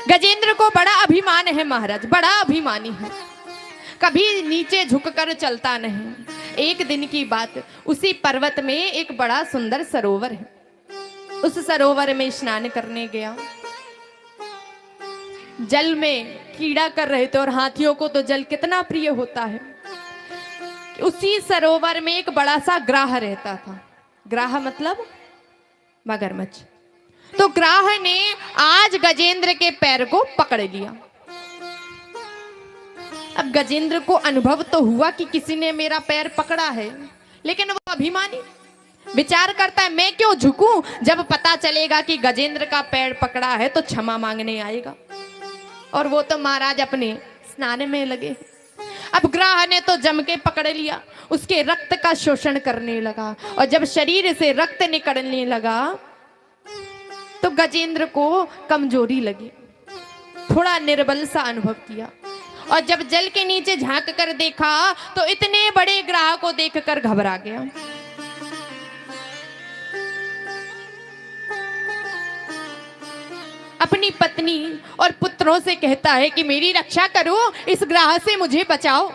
गजेंद्र को बड़ा अभिमान है महाराज, बड़ा अभिमानी है, कभी नीचे झुककर चलता नहीं। एक दिन की बात, उसी पर्वत में एक बड़ा सुंदर सरोवर है। उस सरोवर में स्नान करने गया। जल में कीड़ा कर रहे थे और हाथियों को तो जल कितना प्रिय होता है। उसी सरोवर में एक बड़ा सा ग्राह रहता था। ग्राह मतलब मगरमच्छ। तो ग्राह ने आज गजेंद्र के पैर को पकड़ लिया। अब गजेंद्र को अनुभव तो हुआ कि किसी ने मेरा पैर पकड़ा है, लेकिन वो अभिमानी विचार करता है मैं क्यों झुकूं, जब पता चलेगा कि गजेंद्र का पैर पकड़ा है तो क्षमा मांगने आएगा। और वो तो महाराज अपने स्नान में लगे। अब ग्राह ने तो जम के पकड़ लिया, उसके रक्त का शोषण करने लगा और जब शरीर से रक्त निकलने लगा तो गजेंद्र को कमजोरी लगी, थोड़ा निर्बल सा अनुभव किया। और जब जल के नीचे झांक कर देखा तो इतने बड़े ग्राह को देखकर घबरा गया। अपनी पत्नी और पुत्रों से कहता है कि मेरी रक्षा करो, इस ग्राह से मुझे बचाओ।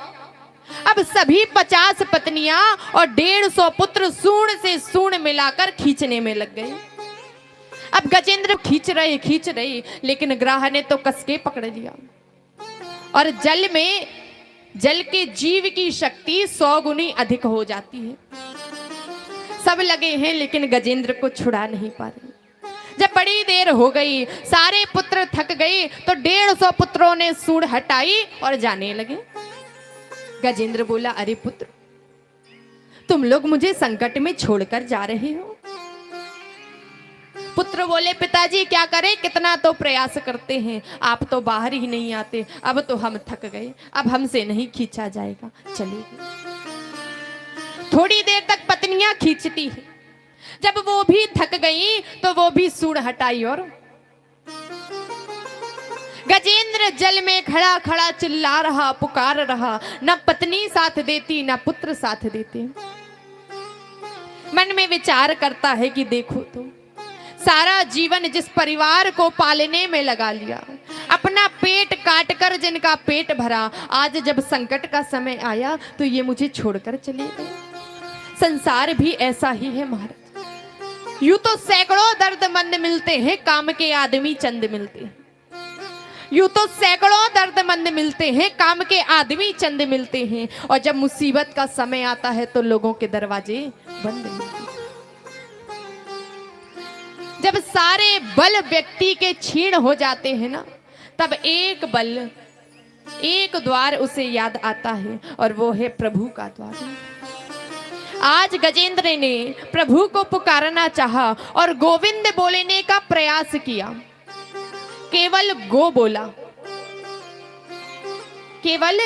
अब सभी 50 पत्नियां और 150 पुत्र सूंड से सूंड मिलाकर खींचने में लग गए। अब गजेंद्र खींच रहे, लेकिन ग्राह ने तो कसके पकड़ लिया। और जल में जल के जीव की शक्ति 100 गुनी अधिक हो जाती है। सब लगे हैं लेकिन गजेंद्र को छुड़ा नहीं पा रहे। जब बड़ी देर हो गई, सारे पुत्र थक गए तो 150 पुत्रों ने सूंड हटाई और जाने लगे। गजेंद्र बोला, अरे पुत्र, तुम लोग मुझे संकट में छोड़कर जा रहे हो। पुत्र बोले, पिताजी क्या करें, कितना तो प्रयास करते हैं, आप तो बाहर ही नहीं आते। अब तो हम थक गए, अब हमसे नहीं खींचा जाएगा, चलिए। थोड़ी देर तक पत्नियां खींचती है, जब वो भी थक गई तो वो भी सूंड हटाई और गजेंद्र जल में खड़ा खड़ा चिल्ला रहा, पुकार रहा। न पत्नी साथ देती, न पुत्र साथ देते। मन में विचार करता है कि देखो तो सारा जीवन जिस परिवार को पालने में लगा लिया, अपना पेट काट कर जिनका पेट भरा, आज जब संकट का समय आया तो ये मुझे छोड़कर चले गए। संसार भी ऐसा ही है महाराज। यूं तो सैकड़ों दर्दमंद मिलते हैं, काम के आदमी चंद मिलते हैं। यूं तो सैकड़ों दर्दमंद मिलते हैं, काम के आदमी चंद मिलते हैं। और जब मुसीबत का समय आता है तो लोगों के दरवाजे बंद मिलते हैं। जब सारे बल व्यक्ति के क्षीण हो जाते हैं ना, तब एक बल, एक द्वार उसे याद आता है और वो है प्रभु का द्वार। आज गजेंद्र ने प्रभु को पुकारना चाहा और गोविंद बोलने का प्रयास किया। केवल गो बोला, केवल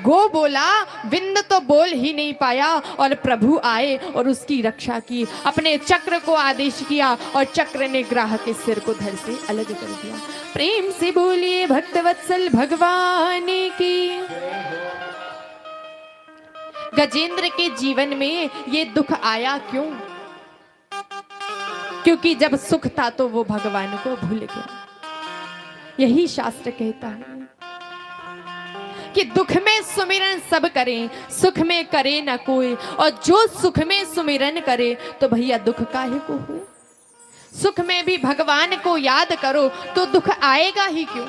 गो बोला, विंद तो बोल ही नहीं पाया। और प्रभु आए और उसकी रक्षा की, अपने चक्र को आदेश किया और चक्र ने ग्राह के सिर को धड़ से अलग कर दिया। प्रेम से बोलिए भक्तवत्सल भगवान की। गजेंद्र के जीवन में ये दुख आया क्यों? क्योंकि जब सुख था तो वो भगवान को भूल गया। यही शास्त्र कहता है कि दुख में सुमिरन सब करें, सुख में करे ना कोई। और जो सुख में सुमिरन करे तो भैया दुख काहे को हो। सुख में भी भगवान को याद करो तो दुख आएगा ही क्यों।